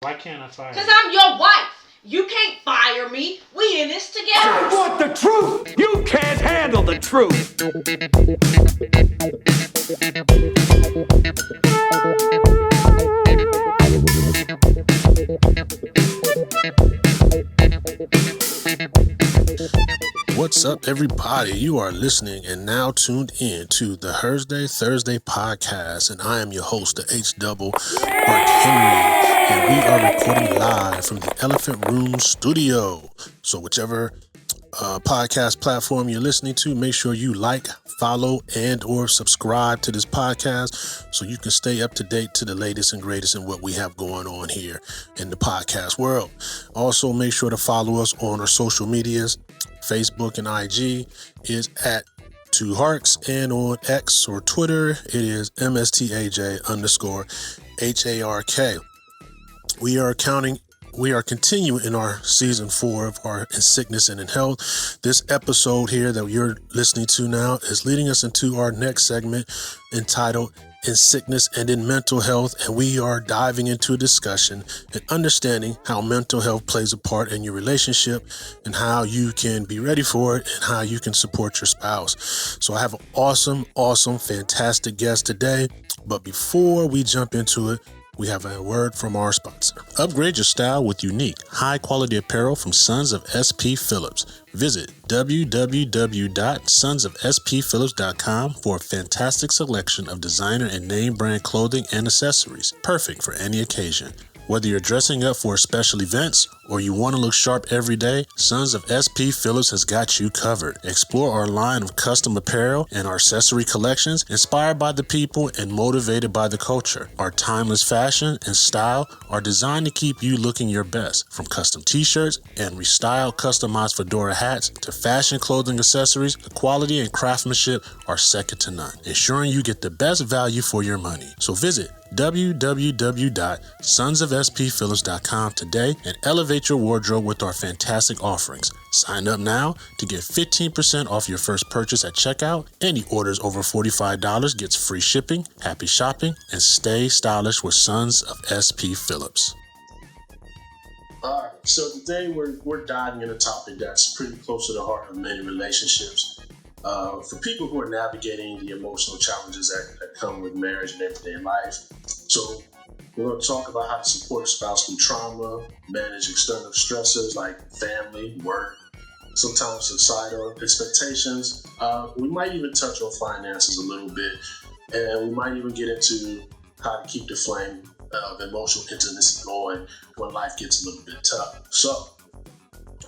Why can't I fire Because you? I'm your wife. You can't fire me. We in this together. I want the truth. You can't handle the truth. What's up, everybody? You are listening and now tuned in to the Thursday podcast, and I am your host, the H-Double, Hark Henry, and we are recording live from the Elephant Room Studio. So whichever podcast platform you're listening to, make sure you like, follow, and or subscribe to this podcast so you can stay up to date to the latest and greatest in what we have going on here in the podcast world. Also, make sure to follow us on our social medias. Facebook and IG is at Two Harks, and on X or Twitter it is MSTAJ_HARK. We are continuing in our season 4 of our In Sickness and in Health. This episode here that you're listening to now is leading us into our next segment entitled In Sickness and in Mental Health, and we are diving into a discussion and understanding how mental health plays a part in your relationship and how you can be ready for it and how you can support your spouse. So I have an awesome, fantastic guest today, but before we jump into it, we have a word from our sponsor. Upgrade your style with unique, high-quality apparel from Sons of SP Phillips. Visit www.sonsofspphillips.com for a fantastic selection of designer and name brand clothing and accessories, perfect for any occasion. Whether you're dressing up for special events or you want to look sharp every day, Sons of SP Phillips has got you covered. Explore our line of custom apparel and our accessory collections inspired by the people and motivated by the culture. Our timeless fashion and style are designed to keep you looking your best. From custom t-shirts and restyled customized fedora hats to fashion clothing accessories, the quality and craftsmanship are second to none, ensuring you get the best value for your money. So visit www.sonsofspphillips.com today and elevate your wardrobe with our fantastic offerings. Sign up now to get 15% off your first purchase at checkout. Any orders over $45 gets free shipping. Happy shopping and stay stylish with Sons of SP Phillips. All right, so today we're diving in a topic that's pretty close to the heart of many relationships. For people who are navigating the emotional challenges that come with marriage and everyday life. So we're going to talk about how to support a spouse through trauma, manage external stressors like family, work, sometimes societal expectations. We might even touch on finances a little bit, and we might even get into how to keep the flame of emotional intimacy going when life gets a little bit tough. So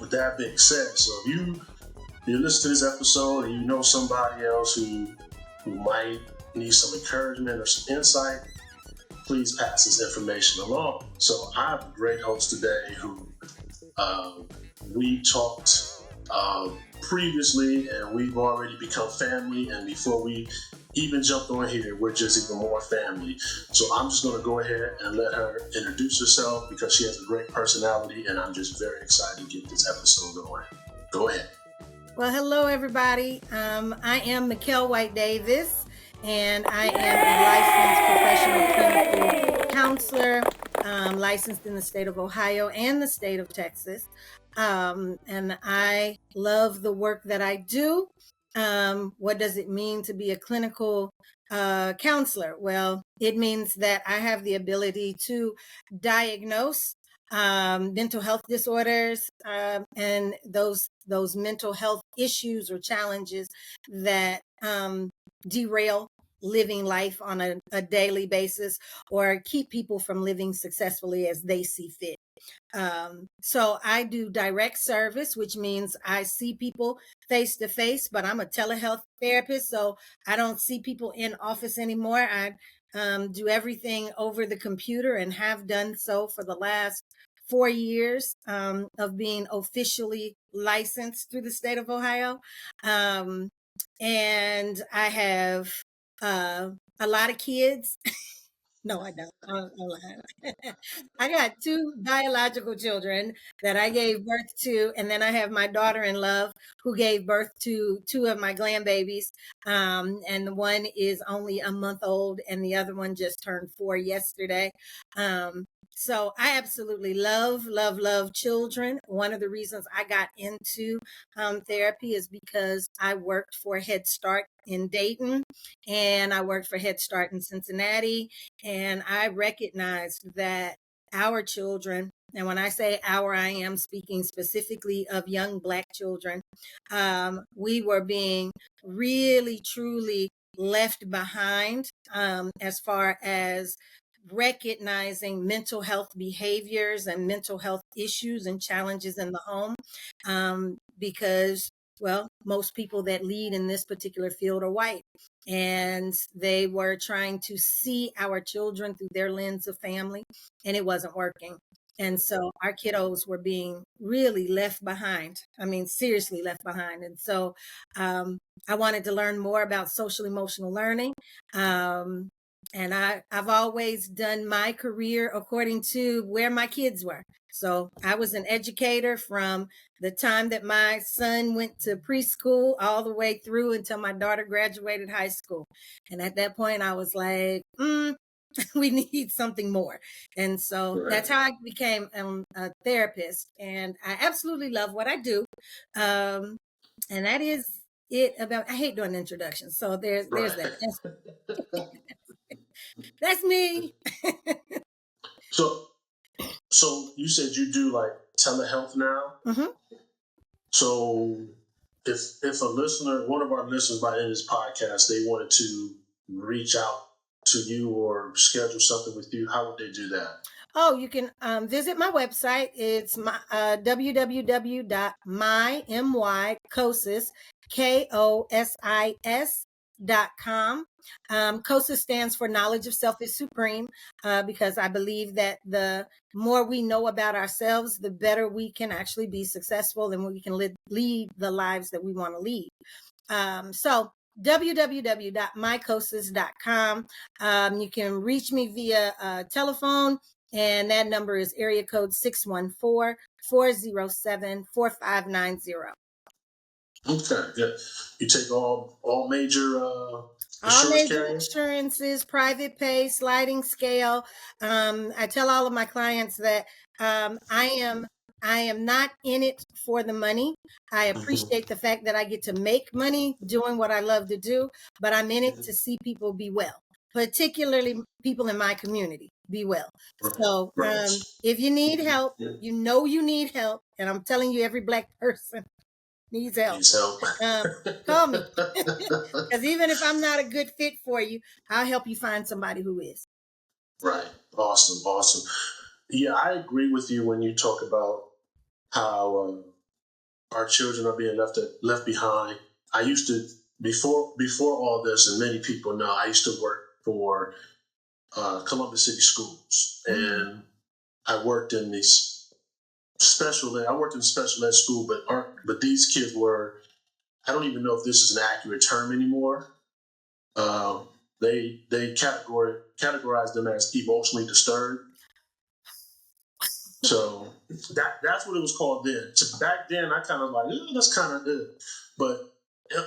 with that being said, so if you listen to this episode and you know somebody else who might need some encouragement or some insight, please pass this information along. So I have a great host today who we talked previously, and we've already become family, and before we even jumped on here, we're just even more family. So I'm just going to go ahead and let her introduce herself because she has a great personality, and I'm just very excited to get this episode going. Go ahead. Well, hello, everybody. I am Mikkel White Davis, and I am a licensed professional clinical counselor, licensed in the state of Ohio and the state of Texas. And I love the work that I do. What does it mean to be a clinical counselor? Well, it means that I have the ability to diagnose mental health disorders and those mental health issues or challenges that derail living life on a daily basis or keep people from living successfully as they see fit. So I do direct service, which means I see people face to face, but I'm a telehealth therapist, so I don't see people in office anymore. I do everything over the computer and have done so for the last 4 years of being officially licensed through the state of Ohio. And I have a lot of kids. No, I don't. I'm lying. I got 2 biological children that I gave birth to, and then I have my daughter in love who gave birth to 2 of my grandbabies. And one is only a month old, and the other one just turned 4 yesterday. So I absolutely love children. One of the reasons I got into therapy is because I worked for Head Start in Dayton and I worked for Head Start in Cincinnati. And I recognized that our children, and when I say our, I am speaking specifically of young Black children, we were being really, truly left behind as far as recognizing mental health behaviors and mental health issues and challenges in the home because well, most people that lead in this particular field are white, and they were trying to see our children through their lens of family, and it wasn't working. And so our kiddos were being really left behind. I mean, seriously left behind. And so I wanted to learn more about social emotional learning. And I've always done my career according to where my kids were. So I was an educator from the time that my son went to preschool all the way through until my daughter graduated high school. And at that point, I was like, we need something more. And so that's how I became a therapist. And I absolutely love what I do. And that is it about, I hate doing introductions. So there's that. That's me. So, so you said you do like telehealth now. Mm-hmm. So, if a listener, one of our listeners, by the end of this podcast, they wanted to reach out to you or schedule something with you, how would they do that? Oh, you can visit my website. It's my www.mykosis.com. COSIS stands for Knowledge of Self is Supreme, because I believe that the more we know about ourselves, the better we can actually be successful and we can lead the lives that we want to lead. So www.mykosis.com. You can reach me via telephone, and that number is area code 614-407-4590. Okay, good. You take all major All insurance major carriers? insurances, private pay, sliding scale. I tell all of my clients that I am not in it for the money. I appreciate the fact that I get to make money doing what I love to do, but I'm in it to see people be well, particularly people in my community be well. So if you need help, you know you need help, and I'm telling you, every Black person needs help. Needs help. Call me. Because even if I'm not a good fit for you, I'll help you find somebody who is. Right. Awesome. Yeah, I agree with you when you talk about how our children are being left behind. I used to before all this, and many people know, I used to work for Columbus City Schools, and I worked in these special ed. I worked in special ed school, but these kids were. I don't even know if this is an accurate term anymore. They categorize them as emotionally disturbed. So that's what it was called then. So back then, I kind of like, that's kind of good. But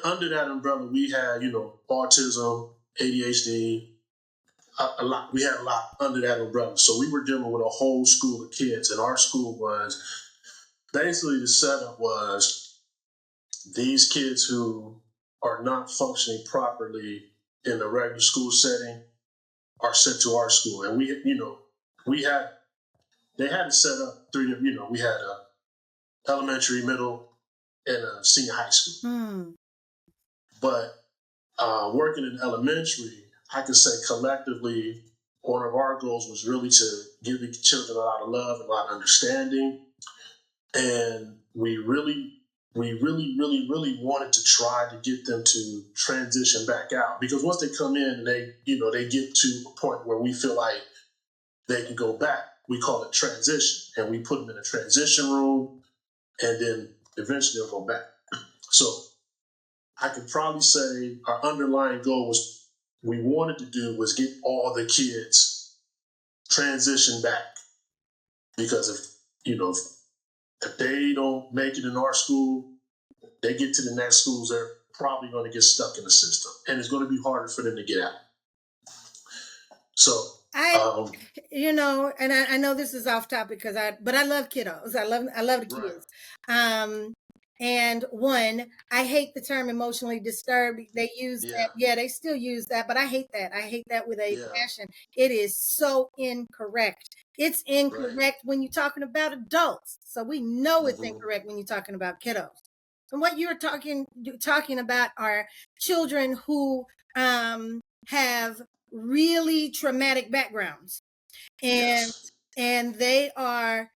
under that umbrella, we had, autism, ADHD, a lot. We had a lot under that umbrella. So we were dealing with a whole school of kids, and our school was basically the setup was these kids who are not functioning properly in the regular school setting are sent to our school, and they had it set up three. We had a elementary, middle, and a senior high school. But working in elementary, I could say collectively, one of our goals was really to give the children a lot of love and a lot of understanding, and we really wanted to try to get them to transition back out, because once they come in, they get to a point where we feel like they can go back. We call it transition, and we put them in a transition room, and then eventually they'll go back. So I could probably say our underlying goal was we wanted to do was get all the kids transition back, because if they don't make it in our school, they get to the next schools, they're probably going to get stuck in the system, and it's going to be harder for them to get out. So I, Um, and I know this is off topic but I love kiddos. I love the right. kids. Um, and one, I hate the term emotionally disturbed. They use Yeah. that. Yeah, they still use that, but I hate that. I hate that with a Yeah. passion. It is so incorrect. It's Right. incorrect when you're talking about adults. So we know it's Mm-hmm. incorrect when you're talking about kiddos. And what you're talking about are children who have really traumatic backgrounds, and Yes. they are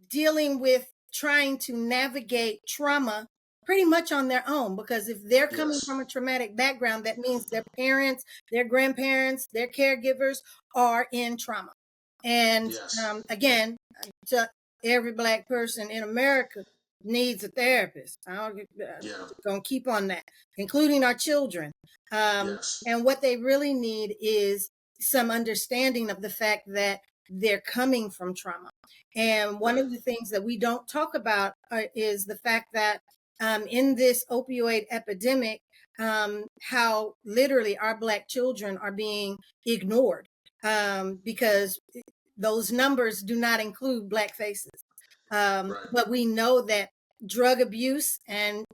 dealing with trying to navigate trauma pretty much on their own, because if they're coming from Yes. a traumatic background, that means their parents, their grandparents, their caregivers are in trauma. And Yes. again, to every Black person in America needs a therapist. I'm Yeah. gonna keep on that, including our children. Yes. And what they really need is some understanding of the fact that they're coming from trauma. And one Right. of the things that we don't talk about is the fact that in this opioid epidemic, how literally our Black children are being ignored, because those numbers do not include Black faces. Right. But we know that drug abuse and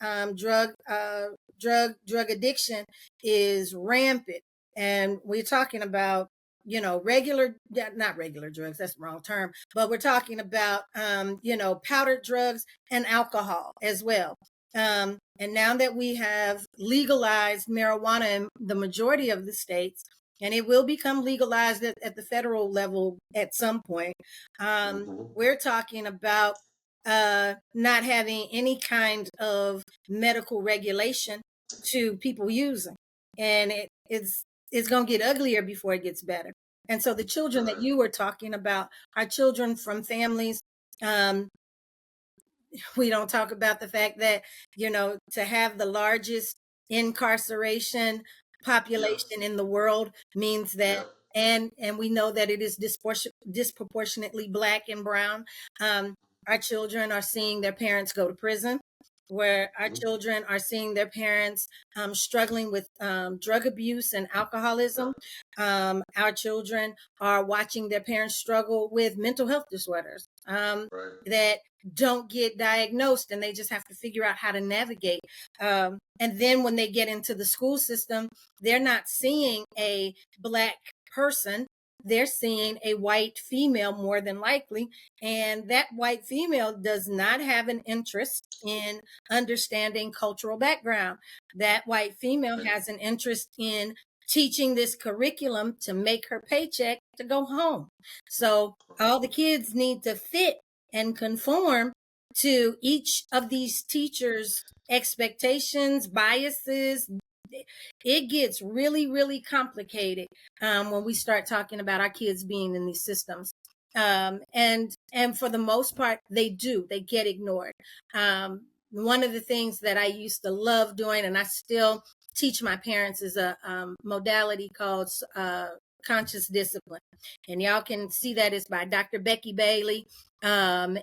drug addiction is rampant, and we're talking about regular, not regular drugs, that's the wrong term, but we're talking about powdered drugs and alcohol as well. And now that we have legalized marijuana in the majority of the states, and it will become legalized at the federal level at some point, Mm-hmm. we're talking about not having any kind of medical regulation to people using, and it's going to get uglier before it gets better. And so the children that Right. you were talking about are children from families. Um, we don't talk about the fact that to have the largest incarceration Yep. population in the world means that, Yep. and we know that it is disproportionately Black and brown. Our children are seeing their parents go to prison, where our Mm-hmm. children are seeing their parents struggling with drug abuse and alcoholism. Yep. Our children are watching their parents struggle with mental health disorders Right. that don't get diagnosed, and they just have to figure out how to navigate. And then when they get into the school system, they're not seeing a Black person, they're seeing a white female more than likely. And that white female does not have an interest in understanding cultural background. That white female Right. has an interest in teaching this curriculum to make her paycheck to go home. So all the kids need to fit and conform to each of these teachers' expectations, biases. It gets really, really complicated when we start talking about our kids being in these systems. And for the most part, they get ignored. One of the things that I used to love doing, and I still teach my parents, is a modality called conscious discipline. And y'all can see that is by Dr. Becky Bailey. And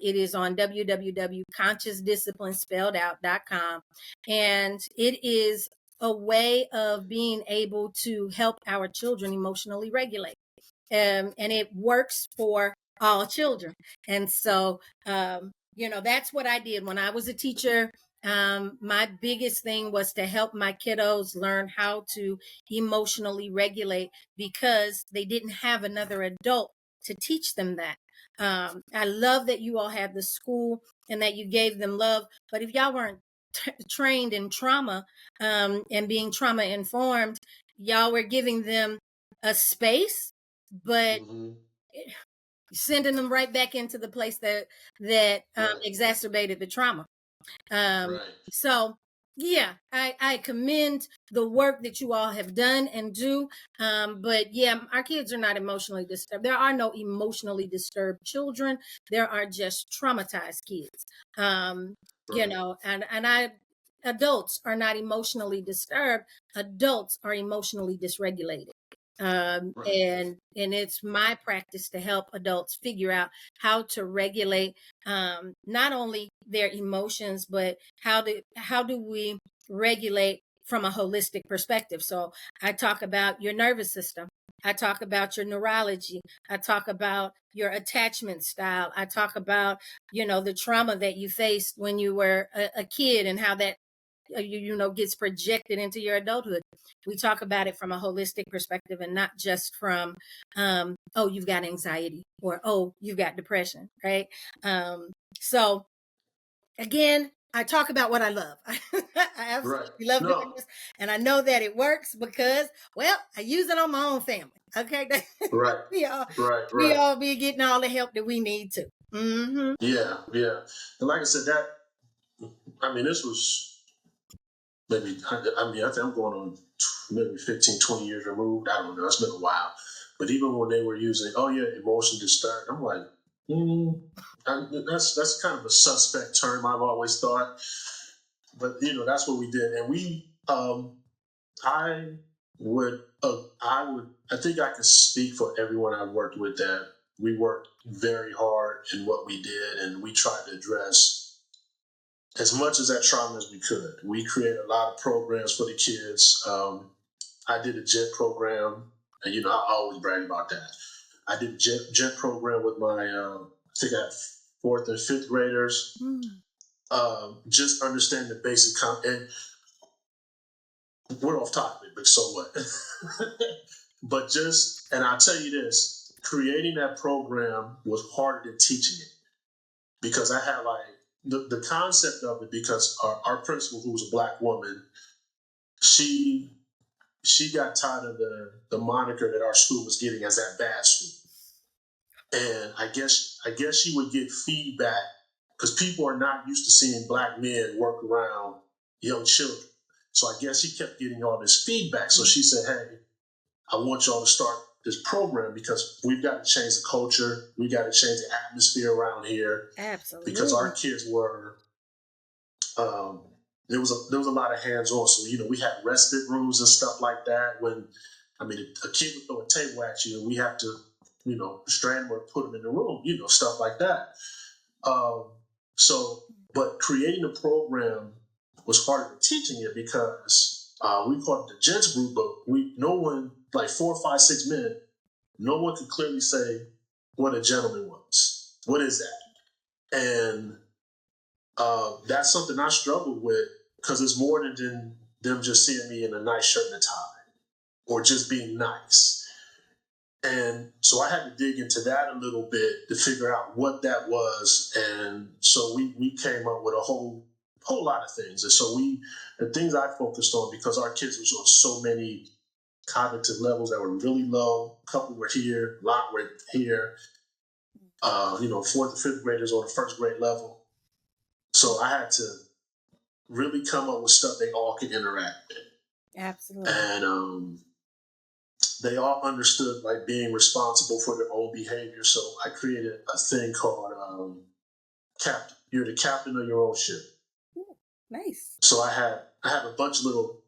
it is on www.consciousdisciplinespelledout.com. And it is a way of being able to help our children emotionally regulate. And it works for all children. And so, that's what I did when I was a teacher. My biggest thing was to help my kiddos learn how to emotionally regulate, because they didn't have another adult to teach them that. I love that you all have the school and that you gave them love, but if y'all weren't trained in trauma and being trauma informed, y'all were giving them a space, but Mm-hmm. sending them right back into the place that Right. exacerbated the trauma. Um, Right. so yeah, I commend the work that you all have done and do. But yeah, our kids are not emotionally disturbed. There are no emotionally disturbed children. There are just traumatized kids. Um, Right. and I adults are not emotionally disturbed. Adults are emotionally dysregulated. Right. And it's my practice to help adults figure out how to regulate not only their emotions, but how do we regulate from a holistic perspective. So I talk about your nervous system. I talk about your neurology. I talk about your attachment style. I talk about, the trauma that you faced when you were a kid and how that gets projected into your adulthood. We talk about it from a holistic perspective and not just from oh, you've got anxiety, or oh, you've got depression, right? So again, I talk about what I love. I absolutely love doing this, and I know that it works because, well, I use it on my own family. Okay, Right. we all be getting all the help that we need to. Mm-hmm. Yeah. And like I said, this was maybe, I think I'm going on maybe 15, 20 years removed. I don't know. It's been a while. But even when they were using, emotion disturbed, I'm like, that's kind of a suspect term, I've always thought. But, that's what we did. And I think I can speak for everyone I worked with that we worked very hard in what we did, and we tried to address as much of that trauma as we could. We created a lot of programs for the kids. I did a JET program, and I always brag about that. I did a JET program with my, I think I had fourth and fifth graders. Just understand the basic and we're off topic, but so what? But and I'll tell you this, creating that program was harder than teaching it, because I had the concept of it, because our principal, who was a Black woman, she got tired of the moniker that our school was getting as that bad school. And I guess she would get feedback, because people are not used to seeing Black men work around young children. So I guess she kept getting all this feedback. So she said, hey, I want y'all to start this program, because we've got to change the culture. We got to change the atmosphere around here. Absolutely. Because our kids were, there was a lot of hands-on. So, we had respite rooms and stuff like that. When, a kid would throw a table at you, and we have to, restrain them or put them in the room, stuff like that. But creating a program was harder than teaching it, because we called it the gents group, but no one, like 4, 5, 6 men, no one could clearly say what a gentleman was. What is that? And that's something I struggled with, because it's more than them just seeing me in a nice shirt and a tie, or just being nice. And so I had to dig into that a little bit to figure out what that was. And so we came up with a whole lot of things. And so the things I focused on, because our kids was on so many cognitive levels that were really low. A couple were here, a lot were here. Fourth and fifth graders on the first grade level. So I had to really come up with stuff they all could interact with. Absolutely. And they all understood being responsible for their own behavior. So I created a thing called Captain. You're the captain of your own ship. Nice. So I have a bunch of little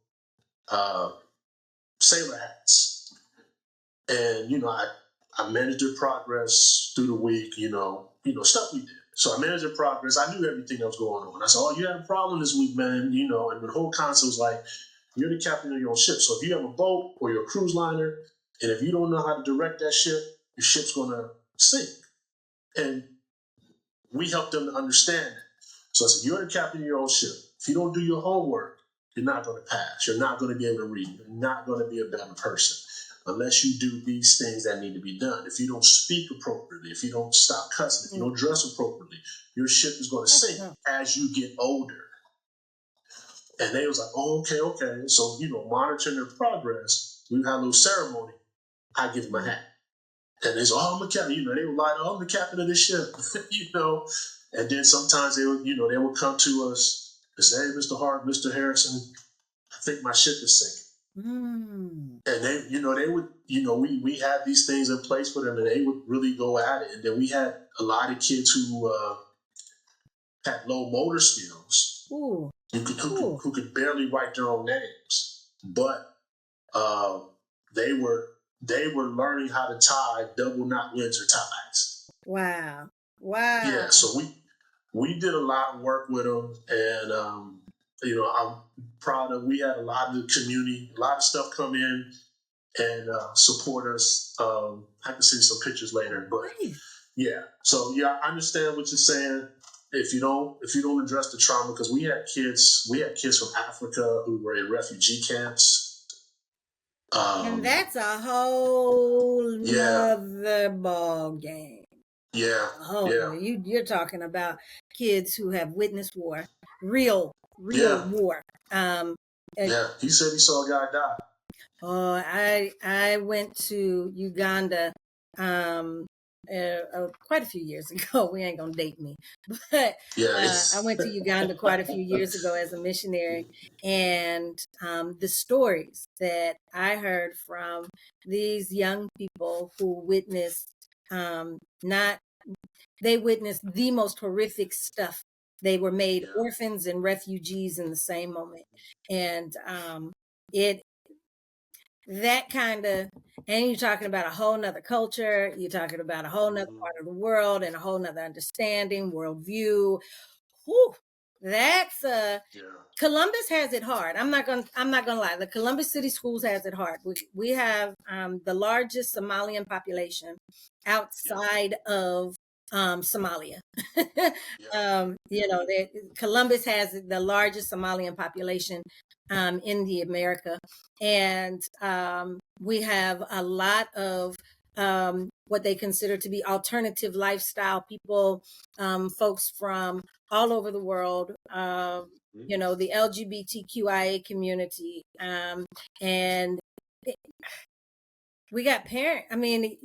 sailor hats, and I managed their progress through the week. Stuff we did. So I managed their progress. I knew everything that was going on. I said, "Oh, you had a problem this week, man." And the whole concept was you're the captain of your own ship. So if you have a boat or you're a cruise liner, and if you don't know how to direct that ship, your ship's going to sink. And we helped them to understand that. So I said, you're the captain of your own ship. If you don't do your homework, you're not going to pass. You're not going to be able to read. You're not going to be a better person unless you do these things that need to be done. If you don't speak appropriately, if you don't stop cussing, if you don't dress appropriately, your ship is going to sink as you get older. And they was like, oh, okay. So, monitoring their progress, we had a little ceremony. I give them a hat. And they said, oh, I'm a captain. They were like, oh, I'm the captain of this ship, And then sometimes they would come to us and say, hey, Mr. Hark, Mr. Harrison, I think my ship is sinking. And they would, we had these things in place for them, and they would really go at it. And then we had a lot of kids who had low motor skills. Ooh. Who could barely write their own names, but they were learning how to tie double knot Windsor ties. Wow! Yeah, so we did a lot of work with them, and I'm proud of. We had a lot of the community, a lot of stuff come in. and support us. I can see some pictures later, but Nice. yeah. So yeah, I understand what you're saying. If you don't address the trauma, because we had kids from Africa who were in refugee camps. And that's a whole Yeah, nother ball game. yeah, Oh, yeah, you're talking about kids who have witnessed war, real yeah, war. Um, uh, yeah. He said he saw a guy die. I went to Uganda quite a few years ago. We ain't gonna date me, but Yeah, I it's went to Uganda quite a few years ago as a missionary, and the stories that I heard from these young people who witnessed not they witnessed the most horrific stuff. They were made yeah, orphans and refugees in the same moment, and it that kind of and you're talking about a whole nother culture, you're talking about a whole nother part of the world and a whole nother understanding, worldview. Whew, that's yeah, Columbus has it hard. I'm not gonna lie. The Columbus City Schools has it hard. We have the largest Somalian population yeah, outside of Somalia. yeah, Columbus has the largest Somalian population in the America, and we have a lot of what they consider to be alternative lifestyle people, folks from all over the world. The LGBTQIA community, and we got parent. I mean,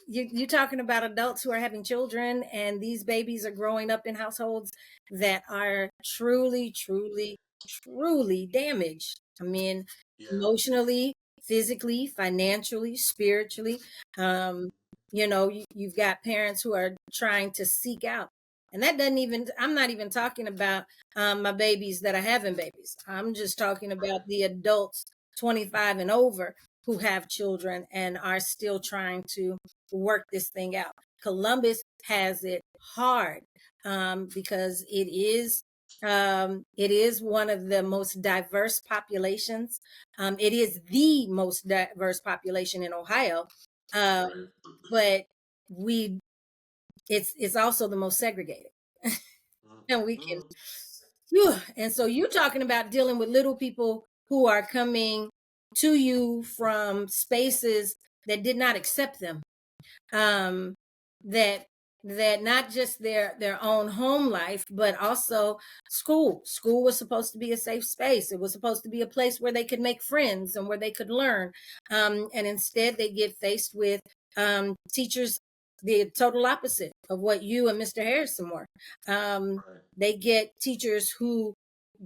you're talking about adults who are having children, and these babies are growing up in households that are truly, truly, truly damaged. I mean, yeah, emotionally, physically, financially, spiritually. You've got parents who are trying to seek out. And that doesn't even, I'm not even talking about my babies that are having babies. I'm just talking about the adults 25 and over who have children and are still trying to work this thing out. Columbus has it hard because it is one of the most diverse populations. It is the most diverse population in Ohio, right. but we it's also the most segregated, and we can. Mhm. Whew. And so you're talking about dealing with little people who are coming to you from spaces that did not accept them. Um, that not just their own home life, but also school. School was supposed to be a safe space. It was supposed to be a place where they could make friends and where they could learn. And instead, they get faced with teachers the total opposite of what you and Mr. Harrison were. Um, Right. they get teachers who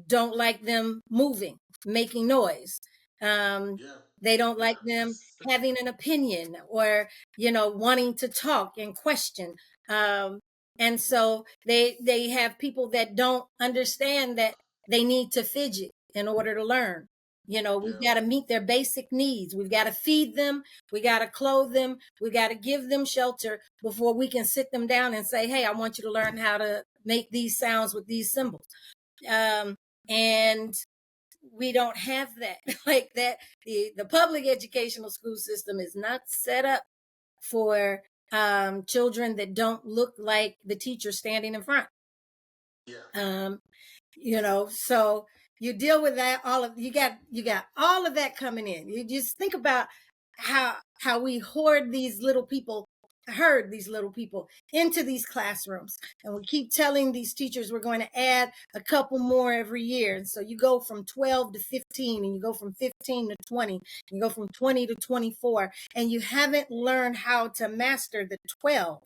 don't like them moving, making noise. Um, Yeah, they don't yeah. like them having an opinion or, wanting to talk and question. Um, and so they have people that don't understand that they need to fidget in order to learn. We've Yeah, got to meet their basic needs. We've got to feed them. We got to clothe them. We got to give them shelter before we can sit them down and say, hey, I want you to learn how to make these sounds with these symbols. Um, and we don't have that like that. The public educational school system is not set up for children that don't look like the teacher standing in front. yeah, um, so you deal with that. You got all of that coming in. You just think about how we herd these little people into these classrooms, and we keep telling these teachers we're going to add a couple more every year. And so you go from 12 to 15, and you go from 15 to 20, and you go from 20 to 24, and you haven't learned how to master the 12.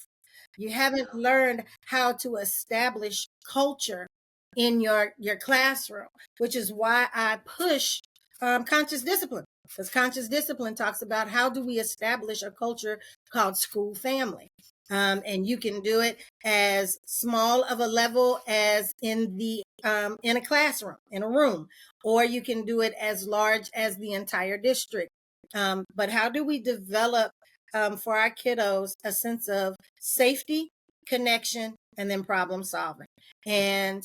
You haven't yeah, learned how to establish culture in your classroom, which is why I push conscious discipline, because conscious discipline talks about how do we establish a culture called school family. And you can do it as small of a level as in a classroom, in a room, or you can do it as large as the entire district. But how do we develop for our kiddos a sense of safety, connection, and then problem solving? And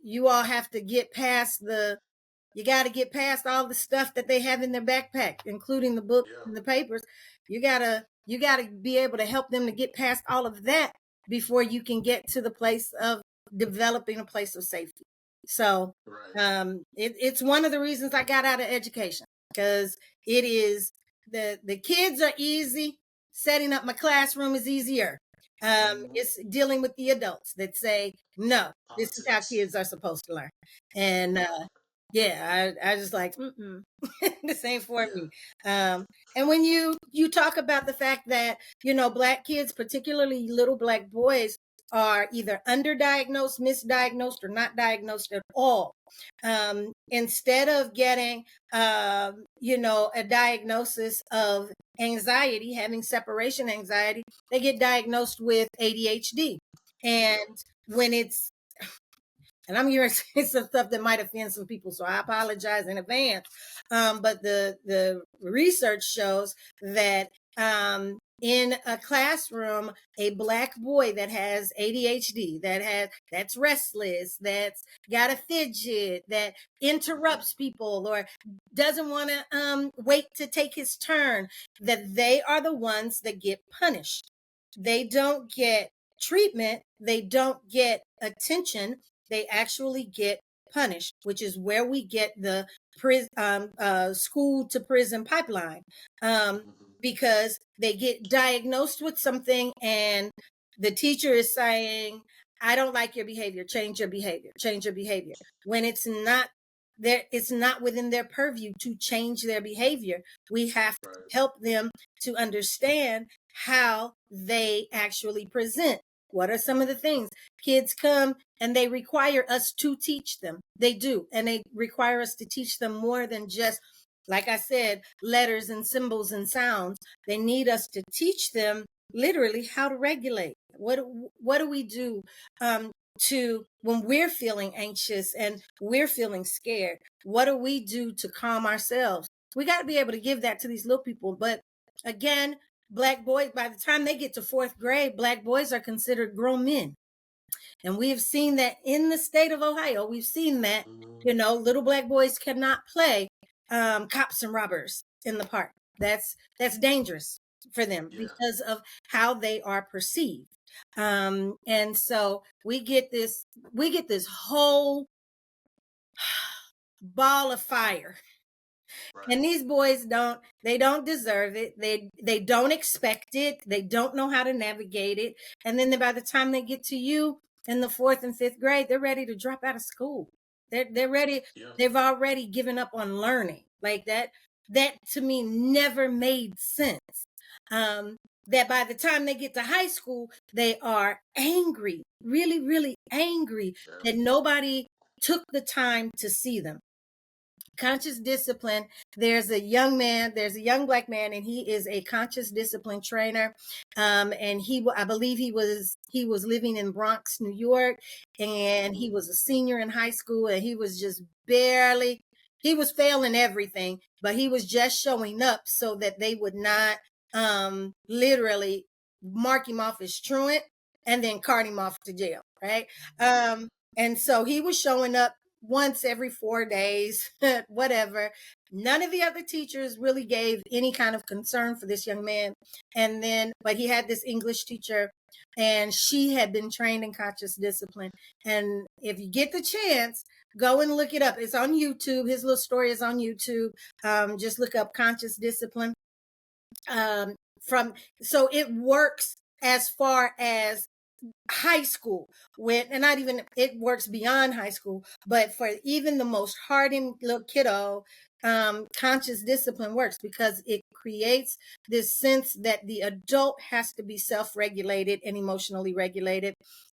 you all have to get past You got to get past all the stuff that they have in their backpack, including the books and the papers. You gotta be able to help them to get past all of that before you can get to the place of developing a place of safety. So it's one of the reasons I got out of education, because it is the kids are easy. Setting up my classroom is easier. It's dealing with the adults that say, no, this is how kids are supposed to learn. And yeah, I just like, this ain't for me. And when you talk about the fact that, Black kids, particularly little Black boys, are either underdiagnosed, misdiagnosed, or not diagnosed at all. Instead of getting, a diagnosis of anxiety, having separation anxiety, they get diagnosed with ADHD. And when and I'm hearing some stuff that might offend some people, so I apologize in advance. But the research shows that in a classroom, a Black boy that has ADHD, that's restless, that's got a fidget, that interrupts people or doesn't want to wait to take his turn, that they are the ones that get punished. They don't get treatment. They don't get attention. They actually get punished, which is where we get the school to prison pipeline, because they get diagnosed with something and the teacher is saying, I don't like your behavior, change your behavior, when it's not there, it's not within their purview to change their behavior. We have to help them to understand how they actually present. What are some of the things? Kids come and they require us to teach them. They do. And they require us to teach them more than just, like I said, letters and symbols and sounds. They need us to teach them literally how to regulate. What do we do to when we're feeling anxious and we're feeling scared? What do we do to calm ourselves? We got to be able to give that to these little people. But again, Black boys, by the time they get to 4th grade, Black boys are considered grown men. And we have seen that in the state of Ohio. We've seen that, little Black boys cannot play cops and robbers in the park. That's dangerous for them because of how they are perceived. And so we get this whole ball of fire. And these boys don't deserve it. They don't expect it. They don't know how to navigate it. And then by the time they get to you in the 4th and 5th grade, they're ready to drop out of school. They're ready. They've already given up on learning. Like that to me never made sense. That by the time they get to high school, they are angry, really, really angry that nobody took the time to see them. Conscious discipline. There's a young Black man, and he is a conscious discipline trainer. And I believe he was living in Bronx, New York, and he was a senior in high school, and he was just he was failing everything, but he was just showing up so that they would not literally mark him off as truant and then cart him off to jail, right? And so he was showing up once every 4 days, whatever. None of the other teachers really gave any kind of concern for this young man. But he had this English teacher, and she had been trained in conscious discipline. And if you get the chance, go and look it up. It's on YouTube. His little story is on YouTube. Just look up conscious discipline. So it works as far as high school, it works beyond high school, but for even the most hardened little kiddo, conscious discipline works because it creates this sense that the adult has to be self-regulated and emotionally regulated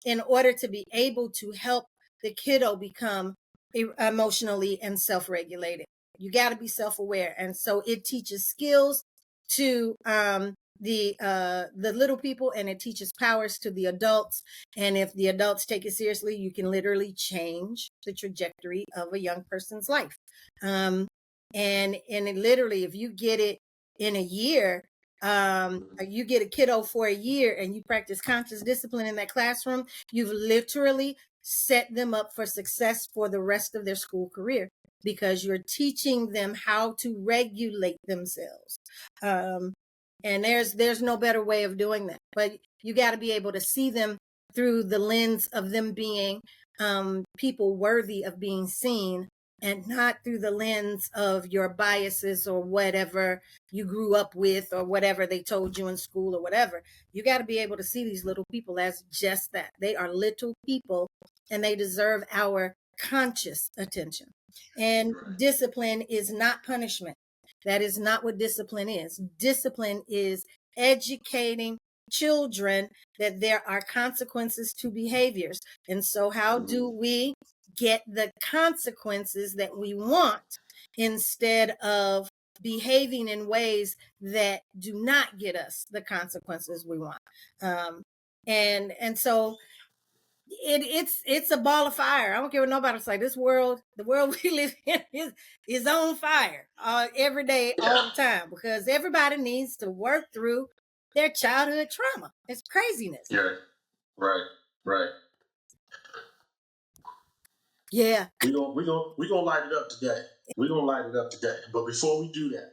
in order to be able to help the kiddo become emotionally and self-regulated. You got to be self-aware. And so it teaches skills to the little people, and it teaches powers to the adults. And if the adults take it seriously, you can literally change the trajectory of a young person's life. And it literally, if you get it in a year, you get a kiddo for a year and you practice conscious discipline in that classroom, you've literally set them up for success for the rest of their school career. because you're teaching them how to regulate themselves. And there's no better way of doing that. But you got to be able to see them through the lens of them being people worthy of being seen, and not through the lens of your biases or whatever you grew up with or whatever they told you in school or whatever. You got to be able to see these little people as just that. They are little people, and they deserve our conscious attention. And discipline is not punishment. That is not what discipline is. Discipline is educating children that there are consequences to behaviors. And so how do we get the consequences that we want instead of behaving in ways that do not get us the consequences we want? And so it's a ball of fire. I don't care what nobody's like. This world, the world we live in, is on fire every day, all the time, because everybody needs to work through their childhood trauma. It's craziness. Yeah. Right. Yeah. We gonna light it up today. But before we do that,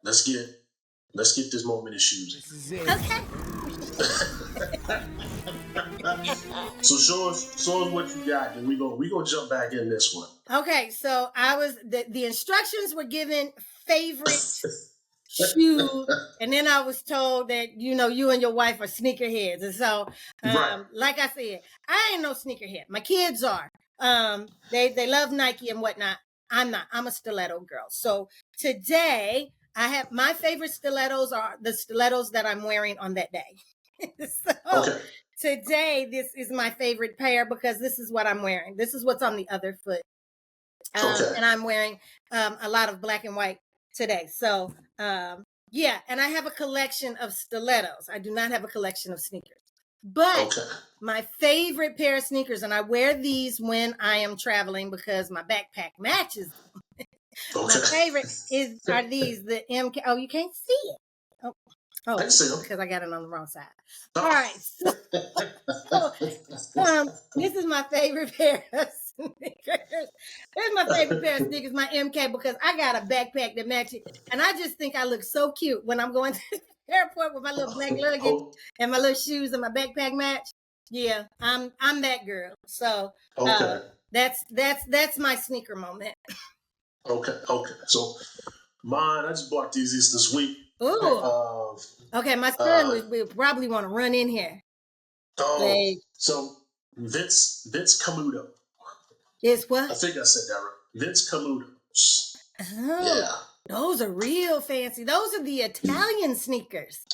let's get this moment in shoes. Okay. So show us what you got, and we gonna jump back in this one. Okay, so the instructions were given favorite shoe, and then I was told that you and your wife are sneakerheads, and so Right. like I said, I ain't no sneakerhead. My kids are. They love Nike and whatnot. I'm not. I'm a stiletto girl. So today I have my favorite stilettos are the stilettos that I'm wearing on that day. So Okay. today this is my favorite pair because this is what I'm wearing. This is what's on the other foot. Okay. And I'm wearing a lot of black and white today. So yeah, and I have a collection of stilettos. I do not have a collection of sneakers. But my favorite pair of sneakers, and I wear these when I am traveling because my backpack matches. My favorite are these, the MK. Oh, you can't see it. Oh, I can see them because I got it on the wrong side. All right. So, this is my favorite pair of sneakers. This is my favorite pair of sneakers, my MK, because I got a backpack that matches, and I just think I look so cute when I'm going to the airport with my little black luggage and my little shoes and my backpack match. Yeah, I'm that girl. So that's my sneaker moment. Okay. So mine, I just bought these this week. Ooh. Okay, my son will probably want to run in here. So Vince Camuto. Is what? I think I said that right. Vince Camuto. Oh, yeah. Those are real fancy. Those are the Italian sneakers.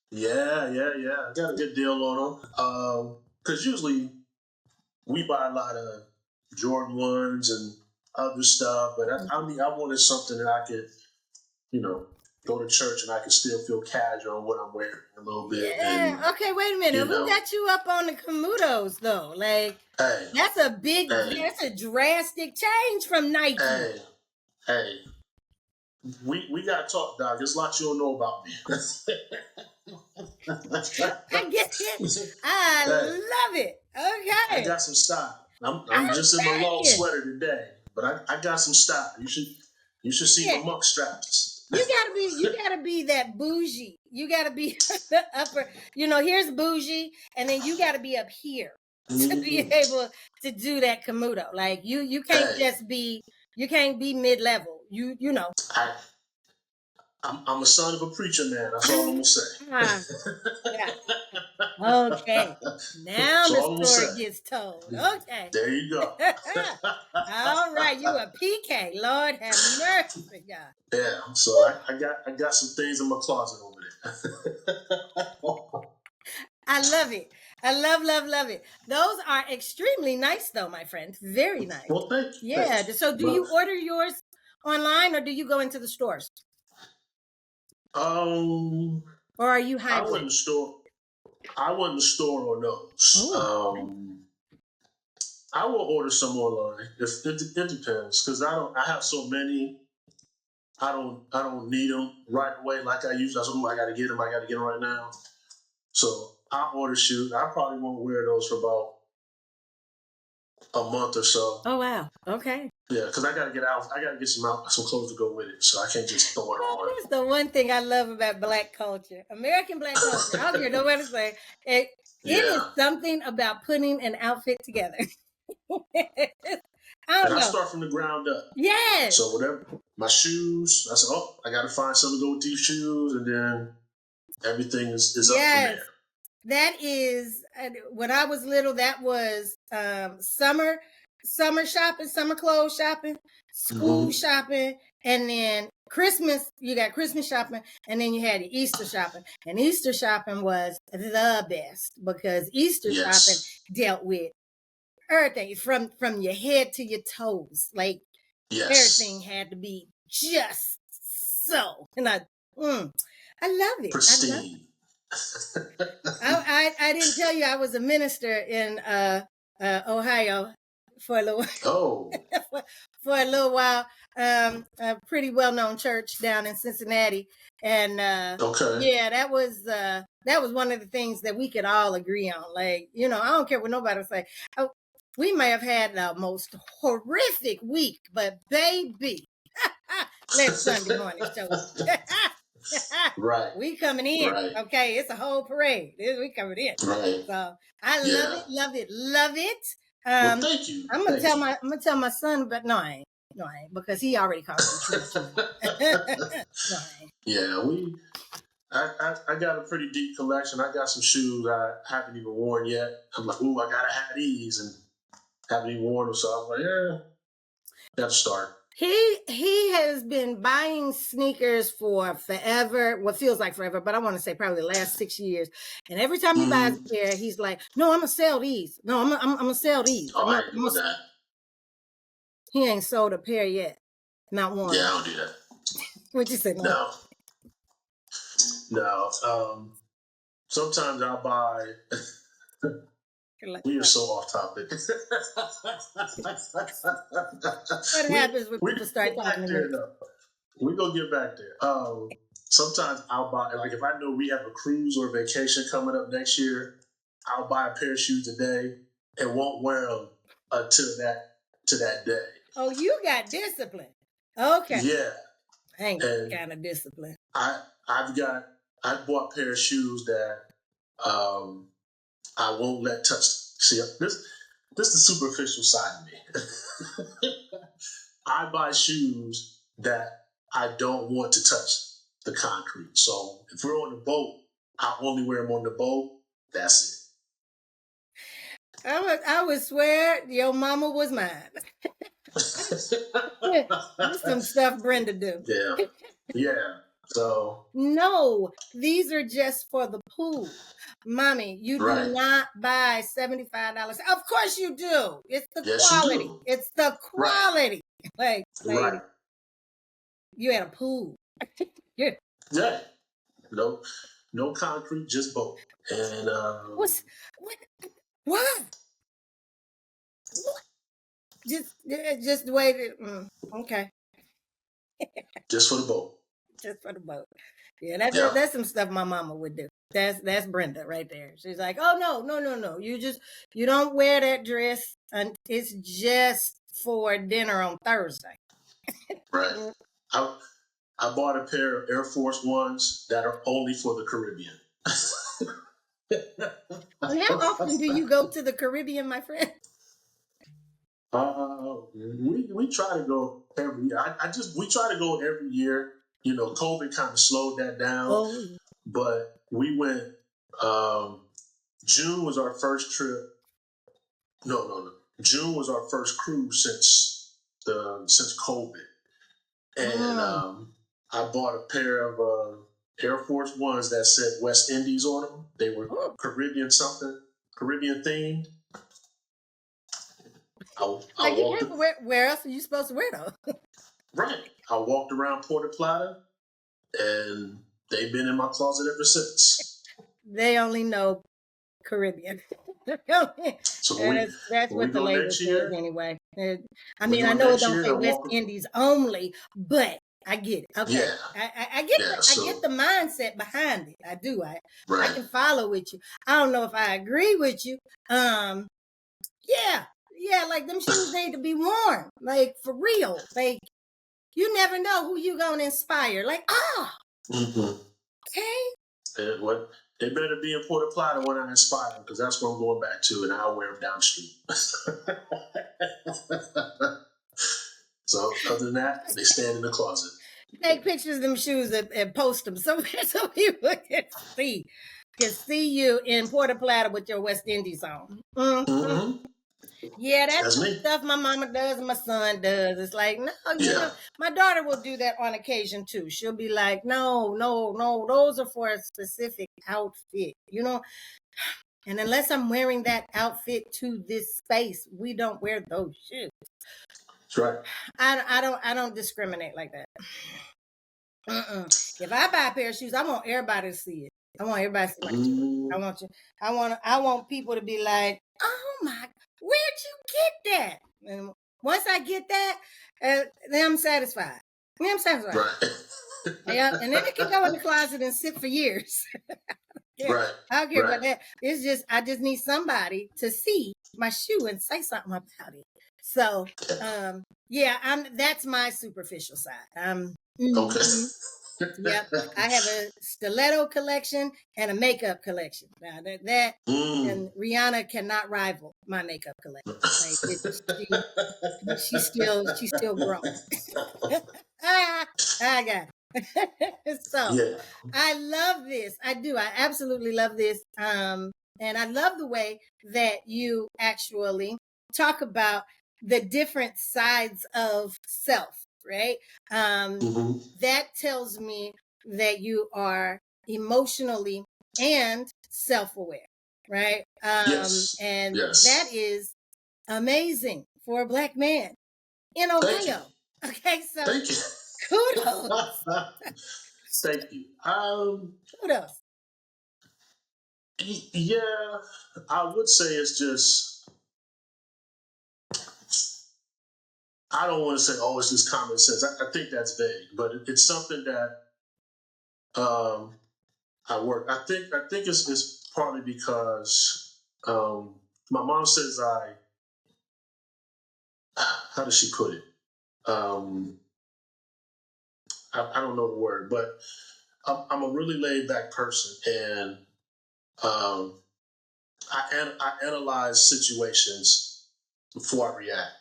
Yeah. I got a good deal on them. Because usually we buy a lot of Jordan 1s and other stuff, but I wanted something that I could, go to church and I can still feel casual on what I'm wearing a little bit. Yeah. And, okay, wait a minute. Who got you up on the Camutos though? Like, that's a big, that's a drastic change from Nike. Hey. We gotta talk, Doc. There's lots you don't know about me. I get it. I love it. Okay. I got some style. I'm just in my long sweater today, but I got some style. You should see my muck straps. You gotta be that bougie. You gotta be the upper. Here's bougie, and then you gotta be up here to be able to do that Camuto. Like you can't just be. You can't be mid-level. You know. I'm a son of a preacher man. That's all I'm gonna say. Yeah. Okay. Now the story gets told. Okay. There you go. All right. You a PK. Lord have mercy, God. Yeah. So I got some things in my closet over there. I love it. I love it. Those are extremely nice, though, my friend. Very nice. Well, thank you. Yeah. So, do you order yours online, or do you go into the stores? Or are you hybrid? I went in the store on those. I will order some online. It depends, because I have so many. I don't need them right away like I used to. I got to get them right now. So I'll order shoes. I probably won't wear those for about a month or so. Oh wow. Okay. Yeah, because I gotta get out. I gotta get some clothes to go with it, so I can't just throw it on. That's the one thing I love about Black culture, American Black culture. I don't care nobody say it. It is Yeah. something about putting an outfit together. I And don't I know. start from the ground up. Yes. So whatever, my shoes, I said, oh, I got to find something to go with these shoes, and then everything is up from Yes. there. That is when I was little. That was summer shopping, summer clothes shopping, school shopping, and then Christmas. You got Christmas shopping, and then you had the Easter shopping. And Easter shopping was the best because Easter shopping dealt with everything from your head to your toes. Like everything had to be just so. And I love it. Pristine. I love it. I didn't tell you I was a minister in Ohio for a little for a little while. A pretty well known church down in Cincinnati, and yeah, that was one of the things that we could all agree on. Like, you know, I don't care what nobody say. We may have had the most horrific week, but baby, let's Sunday morning show. Right. We coming in. Right. Okay, it's a whole parade. We coming in. Right. So I love it. Well, thank you. I'm gonna tell my son, but no, I ain't. No, I ain't, because he already called me true. No, I ain't. Yeah, I got a pretty deep collection. I got some shoes I haven't even worn yet. I'm like, ooh, I gotta have these, and haven't even worn them. So I'm like, yeah, got to start. He has been buying sneakers for forever. What feels like forever, but I want to say probably the last 6 years. And every time he buys a pair, he's like, "No, I'm gonna sell these. No, I'm gonna sell these." Oh, I ain't doing that. He ain't sold a pair yet, not one. Yeah, I don't do that. What'd you say? No. Sometimes I'll buy. We are so off topic. What happens when people start talking to me? We're going to get back there. Sometimes I'll buy, like if I know we have a cruise or vacation coming up next year, I'll buy a pair of shoes today and won't wear them until that day. Oh, you got discipline. Okay. Yeah. I ain't got kind of discipline. I bought a pair of shoes that I won't let touch. See, this is the superficial side of me. I buy shoes that I don't want to touch the concrete. So if we're on the boat, I only wear them on the boat. That's it. I would swear your mama was mine. There's some stuff Brenda do. Yeah. So no, these are just for the pool. Mommy, you do not buy $75. Of course you do. It's the quality. It's the quality. Like, lady, you at a pool. Yeah. No concrete, just boat. And what? Just the way that. Okay. Just for the boat. Just for the boat. Yeah, that's some stuff my mama would do. That's Brenda right there. She's like, oh no. You don't wear that dress, and it's just for dinner on Thursday. Right. I bought a pair of Air Force Ones that are only for the Caribbean. How often do you go to the Caribbean, my friend? We try to go every year. We try to go every year. You know, COVID kind of slowed that down. But we went. June was our first trip. No. June was our first cruise since COVID, and I bought a pair of Air Force Ones that said West Indies on them. They were Caribbean themed. Where else are you supposed to wear those? Right. I walked around Puerto Plata, and they've been in my closet ever since. They only know Caribbean. So that's what the label says anyway. I mean, I know it don't say West Indies only, but I get it. Okay. Yeah. I get the mindset behind it. I do. I can follow with you. I don't know if I agree with you. Yeah, Yeah, like them shoes need to be worn. Like for real. Like you never know who you gonna inspire. Like, okay. And what they better be in Puerto Plata when I inspire them, because that's where I'm going back to, and I'll wear them down the street. So other than that, they stand in the closet. Take pictures of them shoes and post them somewhere so people can see you in Puerto Plata with your West Indies on. Yeah, that's me. stuff my mama does and my son does. It's like, no, my daughter will do that on occasion too. She'll be like, no, those are for a specific outfit, And unless I'm wearing that outfit to this space, we don't wear those shoes. That's right. I don't discriminate like that. If I buy a pair of shoes, I want everybody to see it. I want everybody to see my shoes. I want people to be like, oh my, where'd you get that? And once I get that, then I'm satisfied. I'm satisfied. Right. Yeah, and then it can go in the closet and sit for years. Yeah, Right. I don't care about that. I just need somebody to see my shoe and say something about it. So, that's my superficial side. Okay. Yep, I have a stiletto collection and a makeup collection. Now and Rihanna cannot rival my makeup collection. Like she's still growing. I got it. So yeah. I love this. I do. I absolutely love this. And I love the way that you actually talk about the different sides of self, right? That tells me that you are emotionally and self-aware, right? Yes. And that is amazing for a Black man in Ohio. Okay, so thank you. kudos. Thank you. Kudos. Yeah, I would say it's just, I don't want to say, oh, it's just common sense. I think that's vague, but it's something that I work. I think it's partly because my mom says how does she put it? I don't know the word, but I'm a really laid back person, and I analyze situations before I react.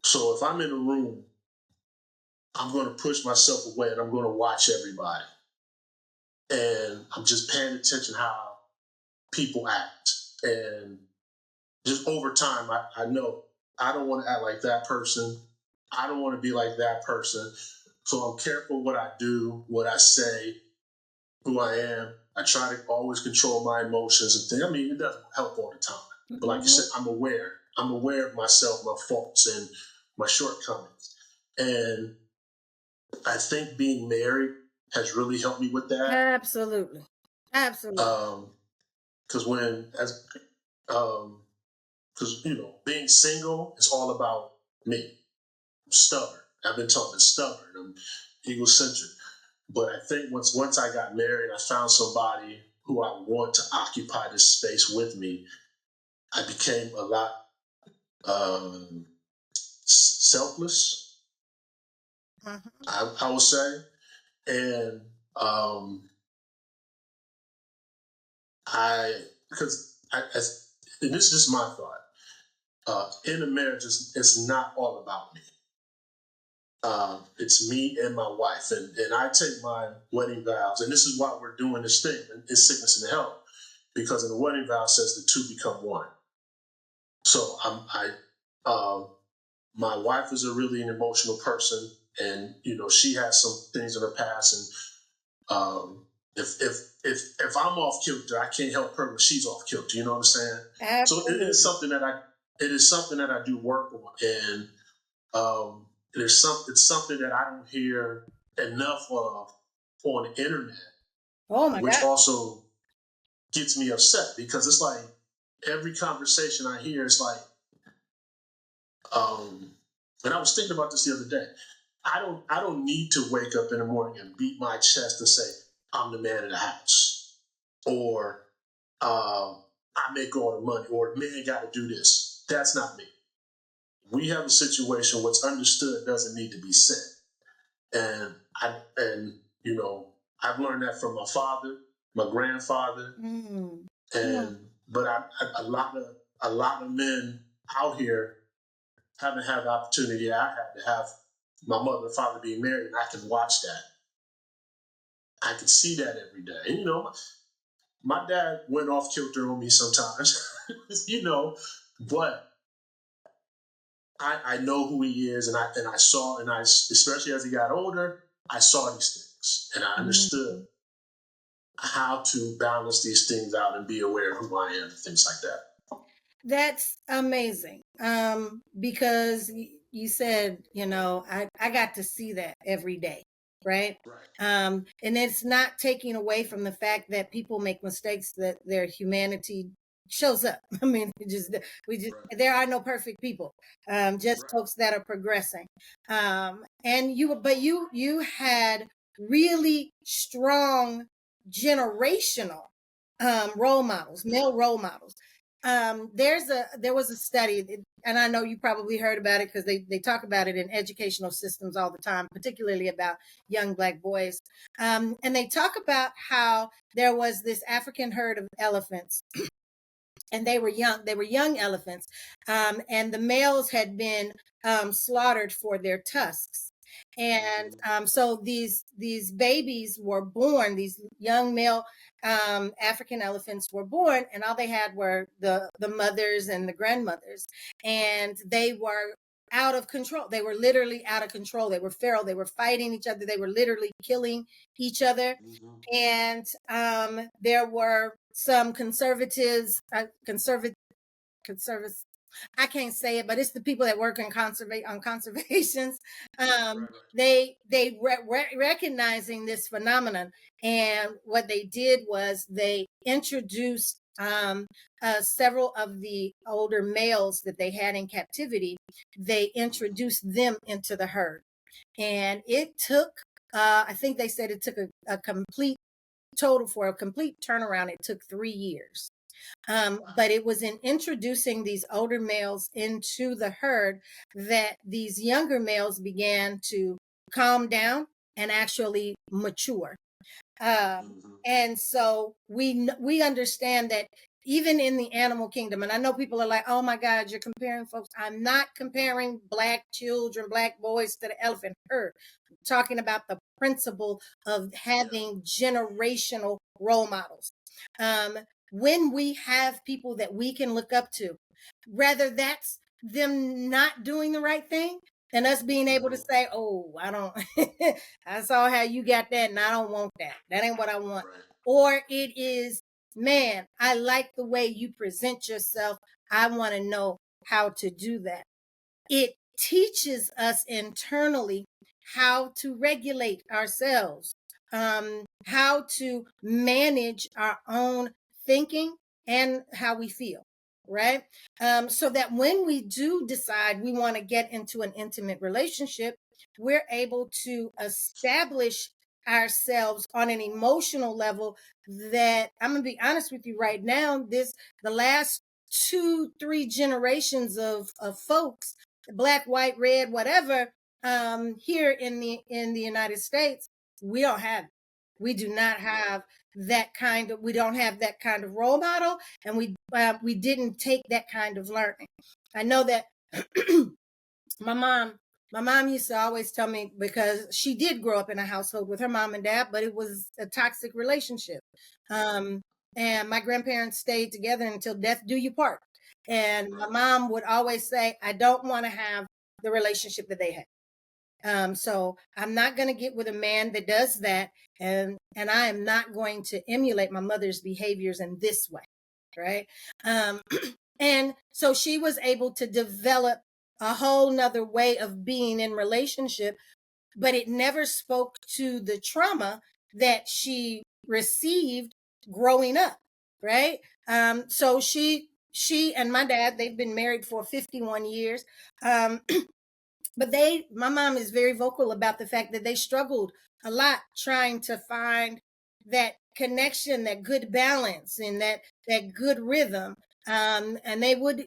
So if I'm in a room, I'm going to push myself away and I'm going to watch everybody. And I'm just paying attention how people act. And just over time, I know I don't want to act like that person. I don't want to be like that person. So I'm careful what I do, what I say, who I am. I try to always control my emotions and things. I mean, it doesn't help all the time. But like you said, I'm aware. I'm aware of myself, my faults, and my shortcomings. And I think being married has really helped me with that. Absolutely. Because being single is all about me. I'm stubborn. I've been taught to be stubborn. I'm egocentric. But I think once I got married, I found somebody who I want to occupy this space with me. I became a lot selfless, I would say. And and this is just my thought. In a marriage, it's not all about me. It's me and my wife, and I take my wedding vows, and this is why we're doing this thing, it's sickness and health, because in the wedding vow it says the two become one. So my wife is a really an emotional person, and she has some things in her past, and if I'm off kilter, I can't help her when she's off kilter. You know what I'm saying? Absolutely. So it is something that I do work on, and it's something that I don't hear enough of on the internet. Oh my which God. also gets me upset, because it's like every conversation I hear is like, and I was thinking about this the other day. I don't need to wake up in the morning and beat my chest and say I'm the man of the house, or I make all the money, or man got to do this. That's not me. We have a situation what's understood doesn't need to be said. And I've learned that from my father, my grandfather, and but a lot of men out here haven't had the opportunity I had to have my mother and father being married, and I can watch that. I can see that every day. And, my dad went off kilter on me sometimes, but I know who he is, and I saw, and I especially as he got older, I saw these things, and I understood how to balance these things out and be aware of who I am, things like that. That's amazing. Because you said, I got to see that every day, right? Right. And it's not taking away from the fact that people make mistakes, that their humanity shows up. I mean, right. There are no perfect people, just right. Folks that are progressing. And you had really strong generational role models, male role models. There was a study, and I know you probably heard about it because they talk about it in educational systems all the time, particularly about young Black boys. And they talk about how there was this African herd of elephants, and they were young elephants, and the males had been slaughtered for their tusks. And so these babies were born, these young male African elephants were born, and all they had were the mothers and the grandmothers, and they were out of control. They were literally out of control. They were feral. They were fighting each other. They were literally killing each other. And there were some conservatives, conservatives. I can't say it, but it's the people that work on conservations. They recognizing this phenomenon, and what they did was they introduced several of the older males that they had in captivity. They introduced them into the herd, and it took. I think they said it took a complete total for a complete turnaround. It took 3 years. But it was in introducing these older males into the herd that these younger males began to calm down and actually mature. And so we understand that even in the animal kingdom, and I know people are like, oh my God, you're comparing folks. I'm not comparing Black children, Black boys to the elephant herd. I'm talking about the principle of having generational role models. When we have people that we can look up to, whether that's them not doing the right thing and us being able to say, oh, I don't, I saw how you got that and I don't want that. That ain't what I want. Right. Or it is, man, I like the way you present yourself. I want to know how to do that. It teaches us internally how to regulate ourselves, how to manage our own thinking and how we feel, right? So that when we do decide we want to get into an intimate relationship, we're able to establish ourselves on an emotional level that, I'm going to be honest with you right now, the last 2-3 generations of folks, Black, white, red, whatever, here in the United States, we don't have it. We do not have we don't have that kind of role model, and we didn't take that kind of learning. I know that my mom used to always tell me, because she did grow up in a household with her mom and dad, but it was a toxic relationship. And my grandparents stayed together until death do you part. And my mom would always say, I don't want to have the relationship that they had. So I'm not going to get with a man that does that. And I am not going to emulate my mother's behaviors in this way. Right. And so she was able to develop a whole nother way of being in relationship, but it never spoke to the trauma that she received growing up. Right. So she and my dad, they've been married for 51 years. But my mom is very vocal about the fact that they struggled a lot trying to find that connection, that good balance, and that good rhythm. And they would,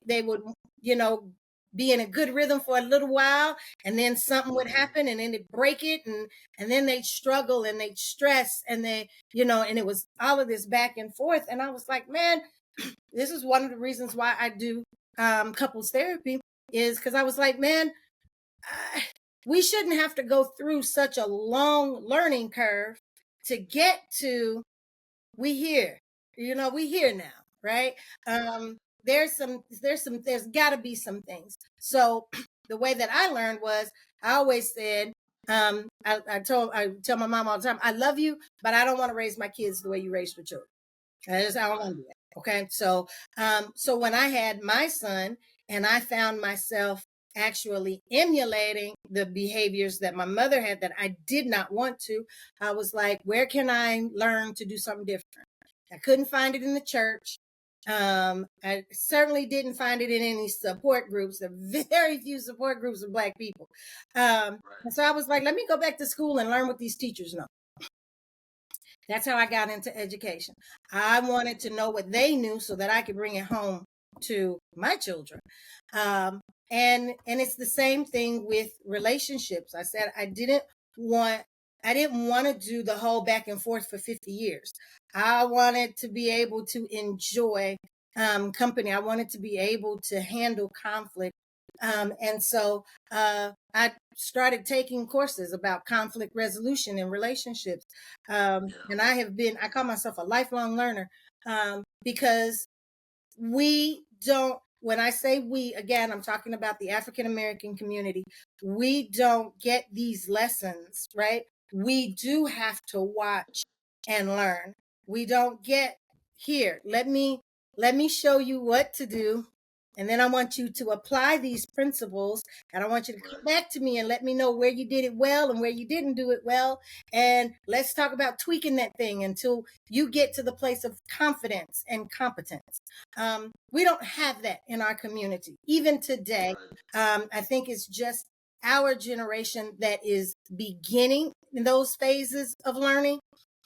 be in a good rhythm for a little while, and then something would happen, and then they'd break it, and then they'd struggle and they'd stress, and and it was all of this back and forth. And I was like, man, this is one of the reasons why I do couples therapy, is because I was like, man, we shouldn't have to go through such a long learning curve to get to we here. We here now, right? There's got to be some things. So the way that I learned was, I always said, I tell my mom all the time, I love you, but I don't want to raise my kids the way you raised your children. I don't want to do that. Okay. So when I had my son, and I found myself actually emulating the behaviors that my mother had that I did not want to, I was like, where can I learn to do something different? I couldn't find it in the church. I certainly didn't find it in any support groups. There are very few support groups of Black people. And so I was like, let me go back to school and learn what these teachers know. That's how I got into education. I wanted to know what they knew so that I could bring it home to my children. And it's the same thing with relationships. I said I didn't want to do the whole back and forth for 50 years. I wanted to be able to enjoy company. I wanted to be able to handle conflict. And so I started taking courses about conflict resolution in relationships. And I call myself a lifelong learner, because when I say we, again, I'm talking about the African American community, we don't get these lessons, right? We do have to watch and learn. We don't get here. Let me show you what to do. And then I want you to apply these principles, and I want you to come back to me and let me know where you did it well and where you didn't do it well. And let's talk about tweaking that thing until you get to the place of confidence and competence. We don't have that in our community. Even today, I think it's just our generation that is beginning in those phases of learning.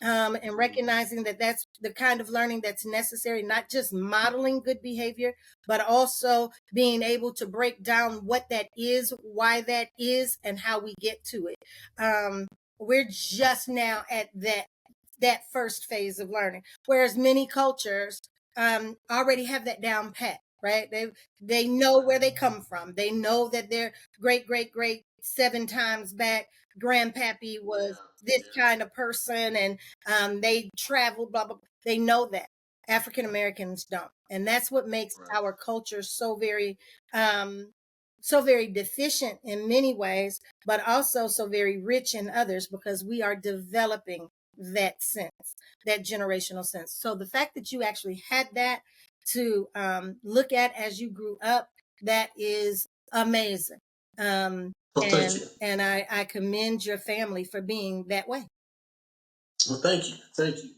And recognizing that that's the kind of learning that's necessary, not just modeling good behavior, but also being able to break down what that is, why that is, and how we get to it. We're just now at that first phase of learning, whereas many cultures already have that down pat, right? They know where they come from. They know that their great 7 times back grandpappy was this kind of person, and they traveled, blah blah. They know that. African Americans don't, and that's what makes our culture so very deficient in many ways, but also so very rich in others, because we are developing that sense, that generational sense. So the fact that you actually had that to look at as you grew up, that is amazing. Thank you. And I commend your family for being that way. Well, thank you. Thank you.